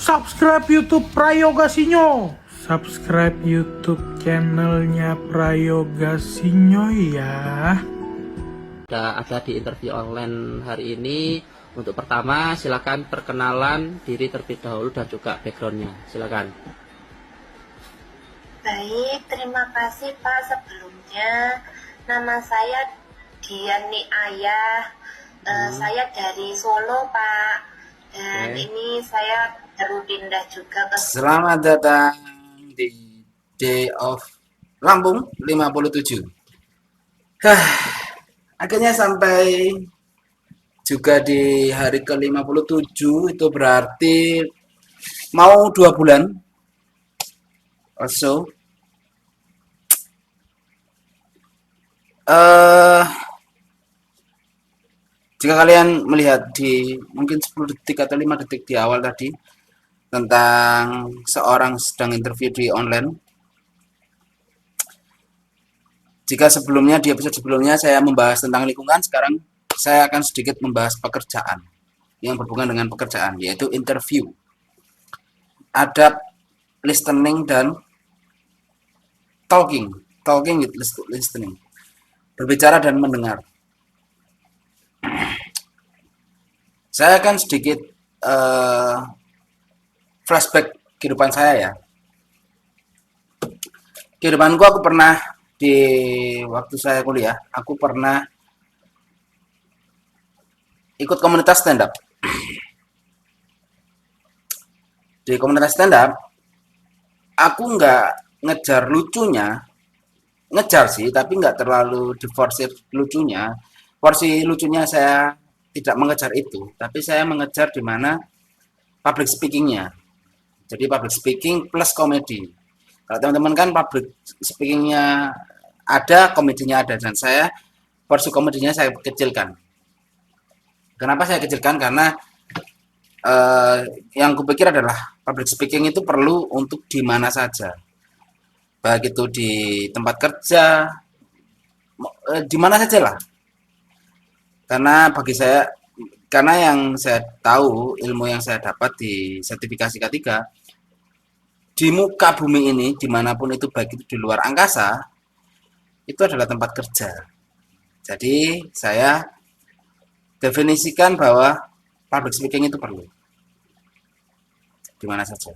Subscribe YouTube Prayoga Sinyo. Subscribe YouTube channelnya Prayoga Sinyo ya. Sudah ada di interview online hari ini. Untuk pertama, silakan perkenalan diri terlebih dahulu dan juga backgroundnya. Silakan. Baik, terima kasih Pak. Sebelumnya, nama saya Diani Ayah. Saya dari Solo Pak. Dan ini saya baru pindah juga ke. Selamat datang di Day of Lampung 57. Akhirnya sampai juga di hari ke-57, itu berarti mau 2 bulan or so. Jika kalian melihat di mungkin 10 detik atau 5 detik di awal tadi tentang seorang sedang interview di online, jika sebelumnya di episode sebelumnya saya membahas tentang lingkungan, sekarang saya akan sedikit membahas pekerjaan yang berhubungan dengan pekerjaan, yaitu interview, adab, listening, dan talking with listening, berbicara dan mendengar. Saya akan sedikit flashback kehidupan saya ya. Kehidupanku, aku pernah di waktu saya kuliah, aku pernah ikut komunitas stand up. Di komunitas stand up, aku nggak ngejar lucunya, ngejar sih, tapi nggak terlalu diforsir lucunya. Porsi lucunya saya tidak mengejar itu, tapi saya mengejar di mana public speakingnya. Jadi public speaking plus komedi. Kalau teman-teman kan public speakingnya ada, komedinya ada, dan saya porsi komedinya saya kecilkan. Kenapa saya kecilkan? Karena yang kupikir adalah public speaking itu perlu untuk di mana saja, baik itu di tempat kerja, di mana saja lah. Karena bagi saya, karena yang saya tahu, ilmu yang saya dapat di sertifikasi K3, di muka bumi ini, dimanapun itu, baik itu di luar angkasa, itu adalah tempat kerja. Jadi saya definisikan bahwa public speaking itu perlu di mana saja.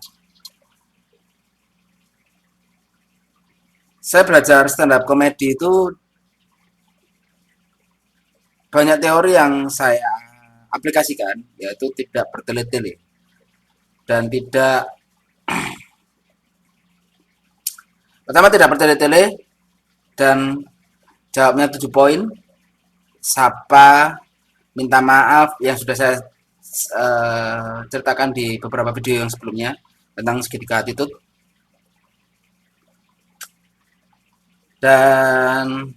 Saya belajar stand up comedy itu banyak teori yang saya aplikasikan, yaitu tidak bertele-tele dan tidak pertama tidak bertele-tele dan jawabnya 7 poin, sapa, minta maaf, yang sudah saya ceritakan di beberapa video yang sebelumnya tentang segitiga attitude, dan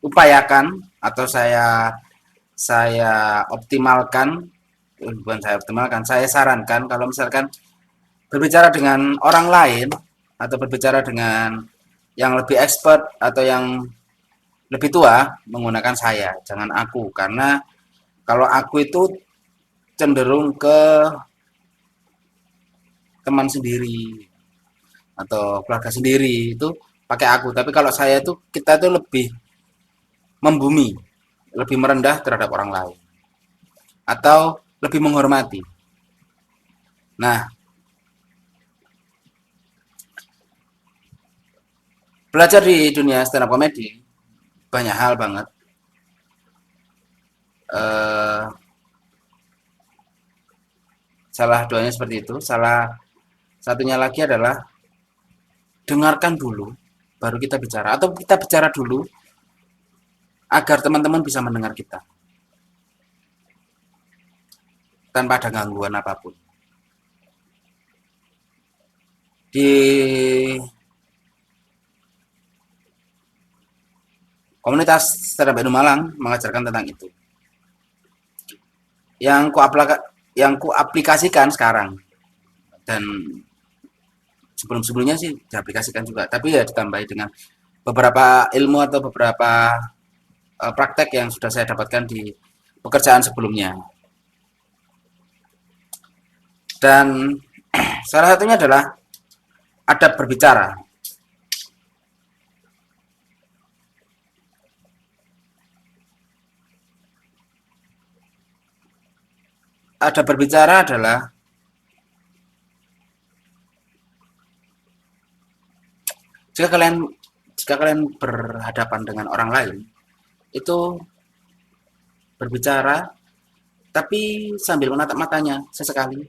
upayakan atau saya optimalkan, bukan saya optimalkan, saya sarankan kalau misalkan berbicara dengan orang lain atau berbicara dengan yang lebih expert atau yang lebih tua, menggunakan saya, jangan aku. Karena kalau aku itu cenderung ke teman sendiri atau keluarga sendiri, itu pakai aku. Tapi kalau saya itu, kita itu lebih membumi, lebih merendah terhadap orang lain, atau lebih menghormati. Nah, belajar di dunia stand up comedy banyak hal banget. Salah duanya seperti itu. Salah satunya lagi adalah dengarkan dulu, baru kita bicara, atau kita bicara dulu agar teman-teman bisa mendengar kita tanpa ada gangguan apapun. Di komunitas stand up Malang mengajarkan tentang itu. Yang ku aplikasikan sekarang, dan sebelum-sebelumnya sih diaplikasikan juga, tapi ya ditambahi dengan beberapa ilmu atau beberapa praktek yang sudah saya dapatkan di pekerjaan sebelumnya. Dan Salah satunya adalah adab berbicara. Adab berbicara adalah jika kalian berhadapan dengan orang lain, itu berbicara tapi sambil menatap matanya sesekali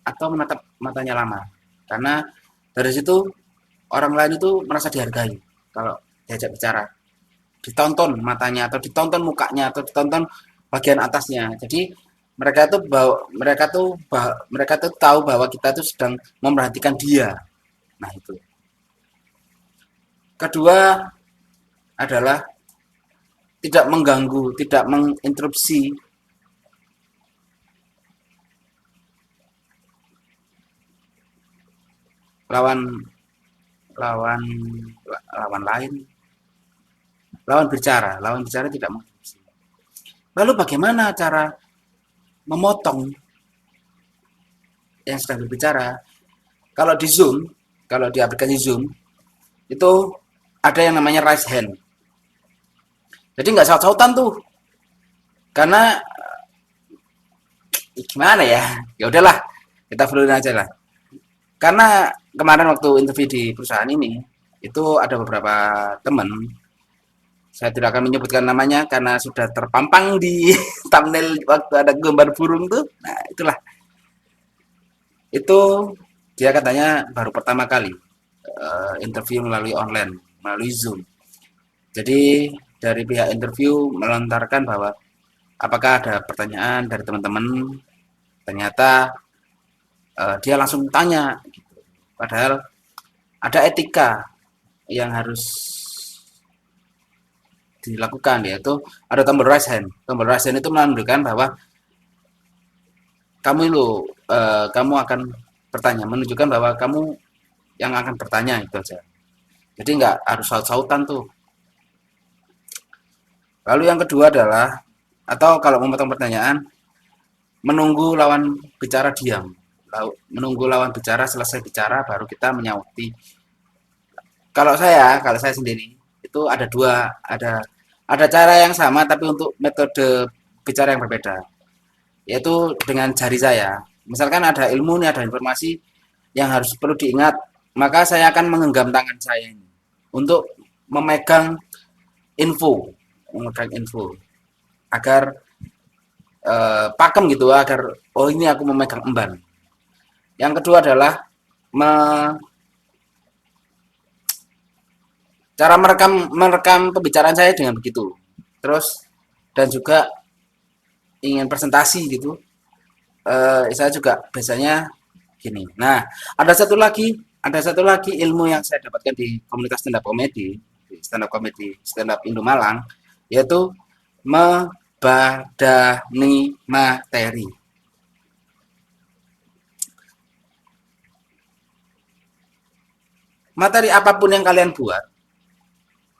atau menatap matanya lama. Karena dari situ orang lain itu merasa dihargai kalau diajak bicara. Ditonton matanya atau ditonton mukanya atau ditonton bagian atasnya. Jadi mereka tuh tahu bahwa kita tuh sedang memperhatikan dia. Nah, itu. Kedua adalah tidak mengganggu, tidak menginterupsi lawan lawan lawan lain. Lawan bicara tidak menginterupsi. Lalu bagaimana cara memotong yang sedang berbicara? Kalau di Zoom, kalau di aplikasi Zoom, itu ada yang namanya raise hand. Jadi nggak saut-sautan tuh, karena gimana ya? Ya udahlah, kita follow aja lah. Karena kemarin waktu interview di perusahaan ini, itu ada beberapa teman, saya tidak akan menyebutkan namanya karena sudah terpampang di thumbnail waktu ada gambar burung tuh. Nah, itulah. Itu dia katanya baru pertama kali interview melalui online, melalui Zoom. Jadi dari pihak interview melontarkan bahwa apakah ada pertanyaan dari teman-teman. Ternyata dia langsung tanya gitu. Padahal ada etika yang harus dilakukan, yaitu ada tombol raise hand. Tombol raise hand itu menunjukkan bahwa kamu akan bertanya, menunjukkan bahwa kamu yang akan bertanya, itu aja. Jadi nggak harus saut-sautan tuh. Lalu yang kedua adalah, atau kalau memotong pertanyaan, menunggu lawan bicara diam. Menunggu lawan bicara selesai bicara baru kita menyauti. Kalau saya sendiri itu ada dua, ada cara yang sama tapi untuk metode bicara yang berbeda, yaitu dengan jari saya. Misalkan ada ilmu nih, ada informasi yang harus perlu diingat, maka saya akan menggenggam tangan saya ini untuk memegang info agar pakem gitu, agar oh ini aku memegang emban. Yang kedua adalah cara merekam pembicaraan saya dengan begitu. Terus dan juga ingin presentasi gitu, saya juga biasanya gini. Nah, ada satu lagi ilmu yang saya dapatkan di komunitas stand up Indo Malang, yaitu membadani materi. Materi apapun yang kalian buat,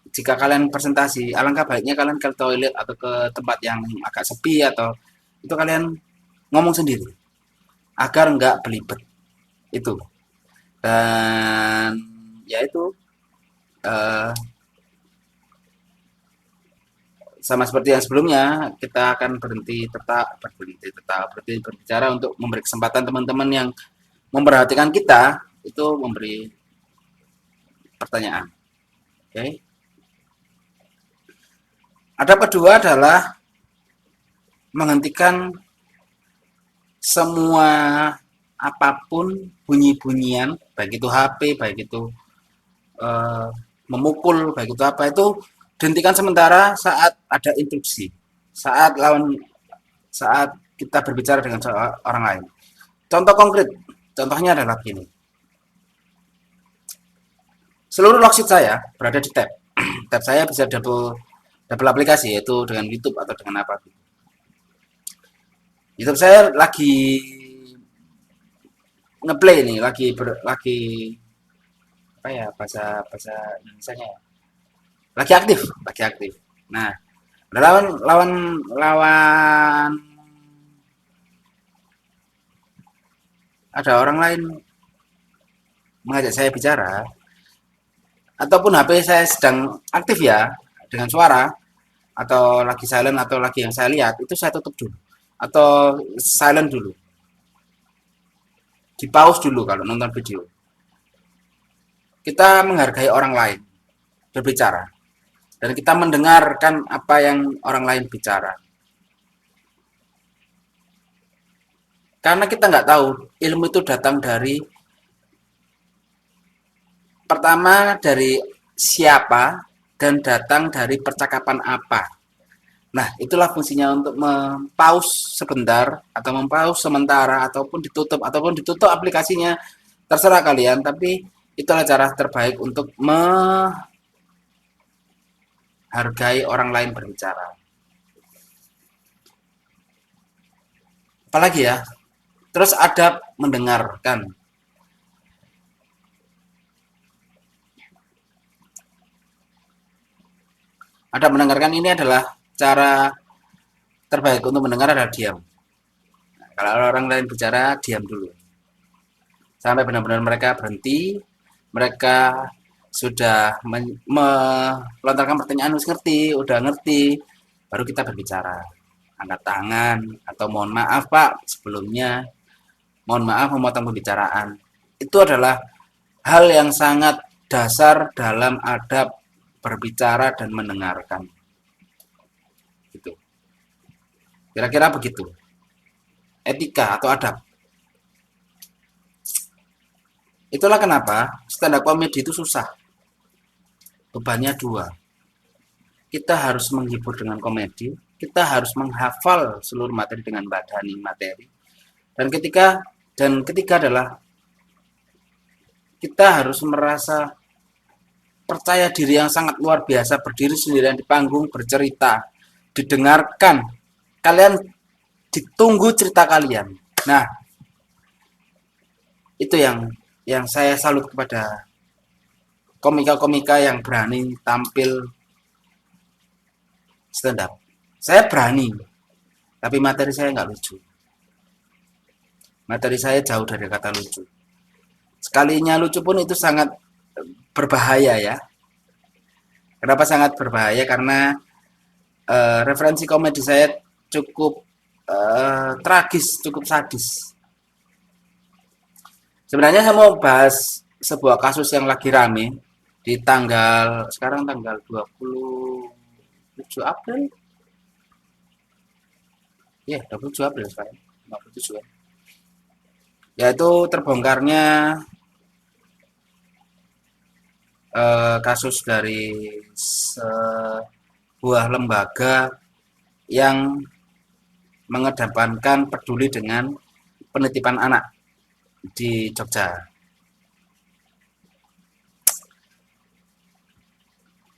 jika kalian presentasi, alangkah baiknya kalian ke toilet atau ke tempat yang agak sepi, atau itu kalian ngomong sendiri agar nggak belibet itu. Dan ya itu sama seperti yang sebelumnya, kita akan berhenti berbicara untuk memberi kesempatan teman-teman yang memperhatikan kita itu memberi pertanyaan. Oke. Ada kedua adalah menghentikan semua apapun bunyi-bunyian, baik itu HP, baik itu memukul, baik itu apa, itu dihentikan sementara saat ada instruksi, saat kita berbicara dengan orang lain. Contoh konkret, contohnya adalah begini. Seluruh logship saya berada di tab. Tab saya bisa double aplikasi, yaitu dengan YouTube atau dengan apa. YouTube saya lagi ngeplay nih, lagi apa ya, bahasa Indonesianya ya, lagi aktif. Nah, lawan ada orang lain mengajak saya bicara, ataupun HP saya sedang aktif ya, dengan suara, atau lagi silent, atau lagi yang saya lihat, itu saya tutup dulu. Atau silent dulu. Di pause dulu kalau nonton video. Kita menghargai orang lain berbicara. Dan kita mendengarkan apa yang orang lain bicara. Karena kita nggak tahu, ilmu itu datang dari pertama dari siapa dan datang dari percakapan apa. Nah, itulah fungsinya untuk mempause sebentar atau mempause sementara ataupun ditutup aplikasinya. Terserah kalian, tapi itulah cara terbaik untuk menghargai orang lain berbicara. Apalagi ya? Terus adab mendengarkan. Adab mendengarkan ini adalah cara terbaik untuk mendengar adalah diam. Nah, kalau orang lain bicara, diam dulu. Sampai benar-benar mereka berhenti, mereka sudah melontarkan pertanyaan, udah ngerti, baru kita berbicara. Angkat tangan, atau mohon maaf Pak, sebelumnya, mohon maaf memotong pembicaraan. Itu adalah hal yang sangat dasar dalam adab berbicara dan mendengarkan. Gitu. Kira-kira begitu. Etika atau adab. Itulah kenapa stand up comedy itu susah. Bebannya dua. Kita harus menghibur dengan komedi, kita harus menghafal seluruh materi dengan badani materi. Dan ketiga adalah kita harus merasa percaya diri yang sangat luar biasa, berdiri sendirian di panggung, bercerita, didengarkan, kalian ditunggu cerita kalian. Nah, itu yang saya salut kepada komika-komika yang berani tampil stand up. Saya berani, tapi materi saya nggak lucu. Materi saya jauh dari kata lucu. Sekalinya lucu pun itu sangat berbahaya ya. Kenapa sangat berbahaya? Karena referensi komedi saya cukup tragis, cukup sadis. Sebenarnya saya mau bahas sebuah kasus yang lagi rame di sekarang tanggal 27 April. Ya, 27 April sekarang. 27 ya. Yaitu terbongkarnya kasus dari sebuah lembaga yang mengedepankan peduli dengan penitipan anak di Jogja.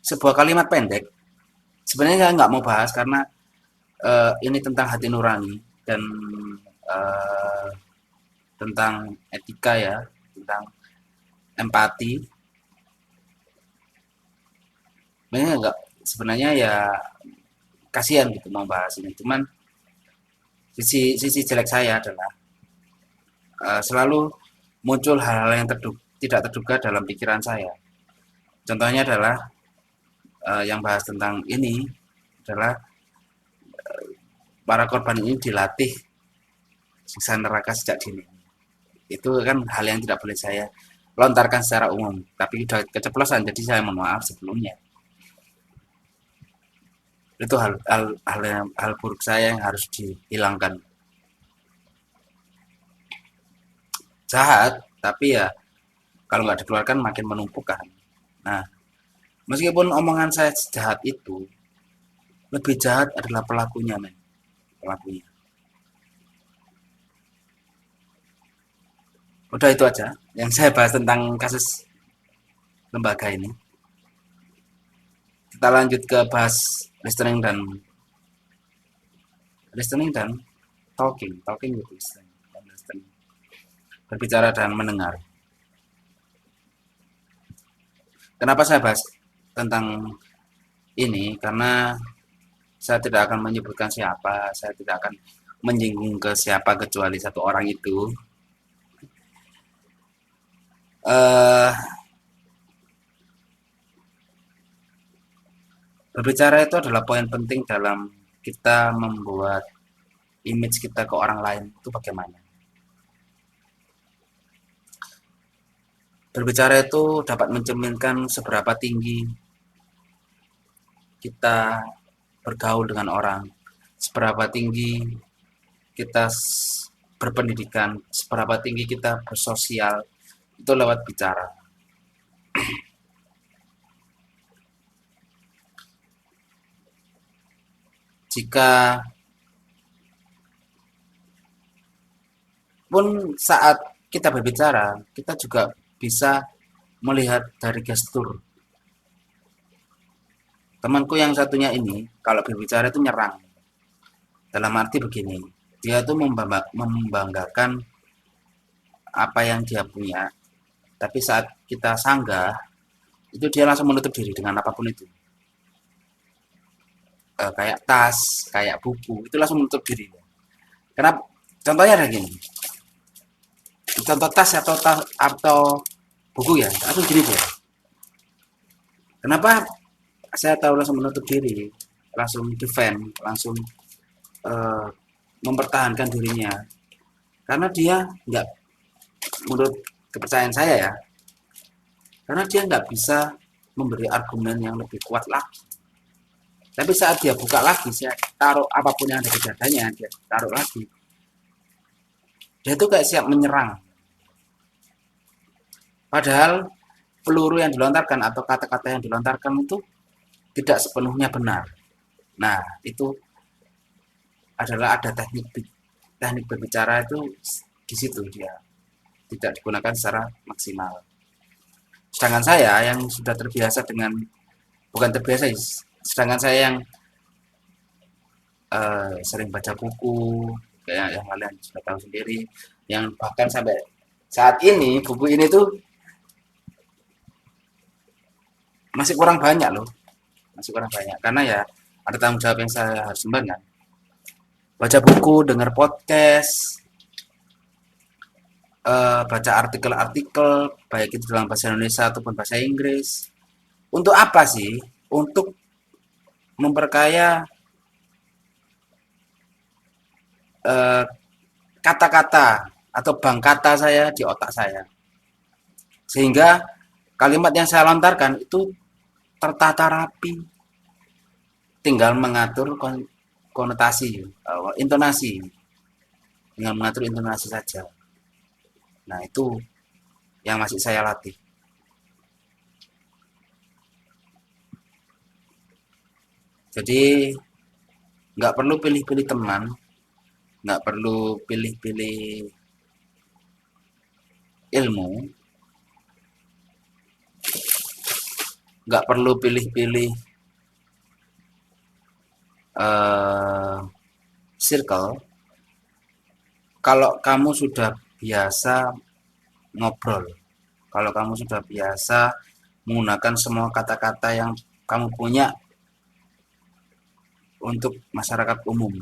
Sebuah kalimat pendek, sebenarnya saya nggak mau bahas karena ini tentang hati nurani dan tentang etika ya, tentang empati. Sebenarnya ya kasihan gitu mau bahas ini, cuman sisi jelek saya adalah selalu muncul hal-hal yang tidak terduga dalam pikiran saya. Contohnya adalah yang bahas tentang ini adalah para korban ini dilatih siksa neraka sejak dini. Itu kan hal yang tidak boleh saya lontarkan secara umum, tapi sudah keceplosan, jadi saya mohon maaf sebelumnya. Itu hal buruk saya yang harus dihilangkan. Jahat, tapi ya kalau nggak dikeluarkan makin menumpuk kan. Nah, meskipun omongan saya jahat itu, lebih jahat adalah pelakunya, men. Pelakunya. Udah itu aja yang saya bahas tentang kasus lembaga ini. Kita lanjut ke bahas listening dan talking with listening. Berbicara dan mendengar. Kenapa saya bahas tentang ini? Karena saya tidak akan menyebutkan siapa, saya tidak akan menyinggung ke siapa kecuali satu orang itu. eh Berbicara itu adalah poin penting dalam kita membuat image kita ke orang lain itu bagaimana. Berbicara itu dapat mencerminkan seberapa tinggi kita bergaul dengan orang, seberapa tinggi kita berpendidikan, seberapa tinggi kita bersosial, itu lewat bicara. Jika pun saat kita berbicara, kita juga bisa melihat dari gestur. Temanku yang satunya ini, kalau berbicara itu nyerang. Dalam arti begini, dia itu membanggakan apa yang dia punya, tapi saat kita sanggah, itu dia langsung menutup diri dengan apapun itu. Kayak tas, kayak buku, itu langsung menutup diri. Kenapa? Contohnya ada gini. Contoh tas atau buku ya, langsung gini Bu. Kenapa saya tahu langsung menutup diri, langsung defend, langsung mempertahankan dirinya? Karena dia nggak, menurut kepercayaan saya ya, karena dia nggak bisa memberi argumen yang lebih kuat lagi. Tapi saat dia buka lagi, saya taruh apapun yang ada di dadanya, dia taruh lagi. Dia tuh kayak siap menyerang. Padahal peluru yang dilontarkan atau kata-kata yang dilontarkan itu tidak sepenuhnya benar. Nah, itu adalah ada teknik berbicara itu di situ dia tidak digunakan secara maksimal. Sedangkan saya yang sudah terbiasa dengan, bukan terbiasa, sedangkan saya yang sering baca buku, kayak yang kalian sudah tahu sendiri, yang bahkan sampai saat ini buku ini tuh masih kurang banyak loh, masih kurang banyak, karena ya ada tanggung jawab yang saya harus emban. Baca buku, dengar podcast, baca artikel-artikel, baik itu dalam bahasa Indonesia ataupun bahasa Inggris. Untuk apa sih? Untuk memperkaya kata-kata atau bank kata saya di otak saya, sehingga kalimat yang saya lontarkan itu tertata rapi, tinggal mengatur konotasi, intonasi, tinggal mengatur intonasi saja. Nah, itu yang masih saya latih. Jadi nggak perlu pilih-pilih teman, nggak perlu pilih-pilih ilmu, nggak perlu pilih-pilih circle. Kalau kamu sudah biasa ngobrol, kalau kamu sudah biasa menggunakan semua kata-kata yang kamu punya untuk masyarakat umum.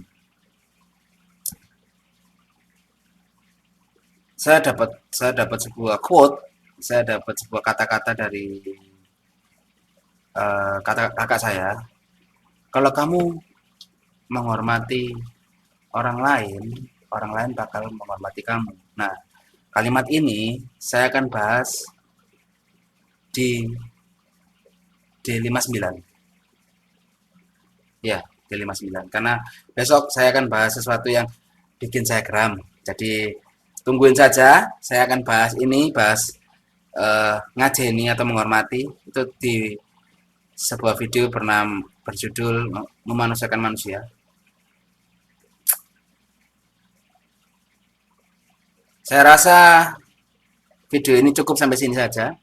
Saya dapat sebuah quote, saya dapat sebuah kata-kata dari kakak saya. Kalau kamu menghormati orang lain bakal menghormati kamu. Nah, kalimat ini saya akan bahas di D59. Ya, D59. Karena besok saya akan bahas sesuatu yang bikin saya geram. Jadi tungguin saja, saya akan bahas ngajeni atau menghormati itu di sebuah video berjudul Memanusiakan Manusia. Saya rasa video ini cukup sampai sini saja.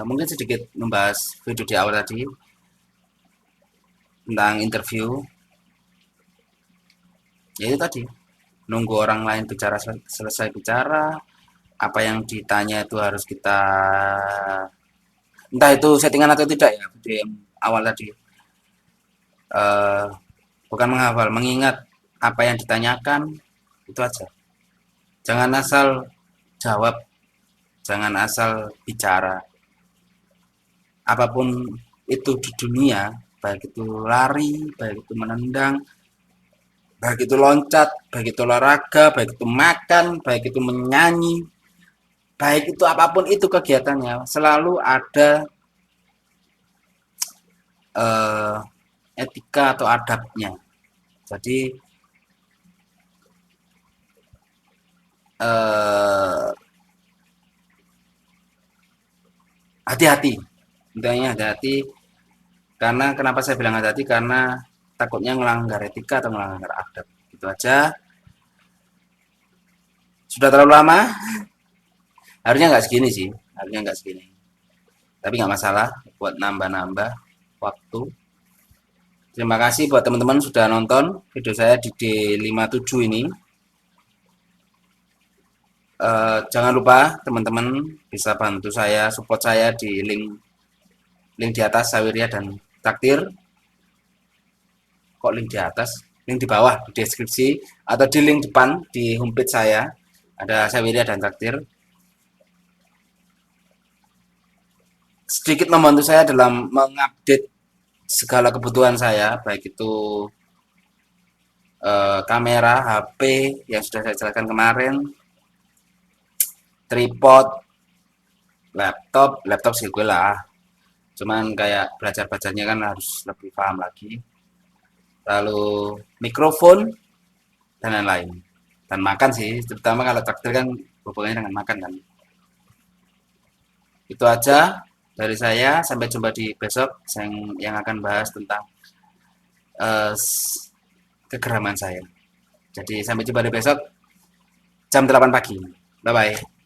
Mungkin sedikit membahas video di awal tadi tentang interview. Ya itu tadi, nunggu orang lain bicara selesai bicara, apa yang ditanya itu harus kita, entah itu settingan atau tidak ya, video yang awal tadi, bukan menghafal, mengingat apa yang ditanyakan, itu aja. Jangan asal jawab, jangan asal bicara. Apapun itu di dunia, baik itu lari, baik itu menendang, baik itu loncat, baik itu olahraga, baik itu makan, baik itu menyanyi, baik itu apapun itu kegiatannya, selalu ada etika atau adabnya. Jadi hati-hati, intinya hati-hati. Karena kenapa saya bilang hati-hati? Karena takutnya melanggar etika atau melanggar adab. Itu aja. Sudah terlalu lama. Harusnya nggak segini sih, harusnya nggak segini. Tapi nggak masalah buat nambah-nambah waktu. Terima kasih buat teman-teman sudah nonton video saya di D57 ini. Jangan lupa teman-teman bisa bantu saya, support saya di link di atas Saweria dan Traktir. Kok link di atas? Link di bawah di deskripsi atau di link depan di homepage saya ada Saweria dan Traktir. Sedikit membantu saya dalam mengupdate segala kebutuhan saya, baik itu kamera, HP yang sudah saya jelaskan kemarin, tripod, laptop sih gue lah. Cuman kayak belajarnya kan harus lebih paham lagi. Lalu mikrofon dan lain-lain. Dan makan sih, terutama kalau Traktir kan hubungannya dengan makan kan. Itu aja dari saya, sampai jumpa di besok yang akan bahas tentang kegeraman saya. Jadi sampai jumpa di besok jam 8 pagi. Bye bye.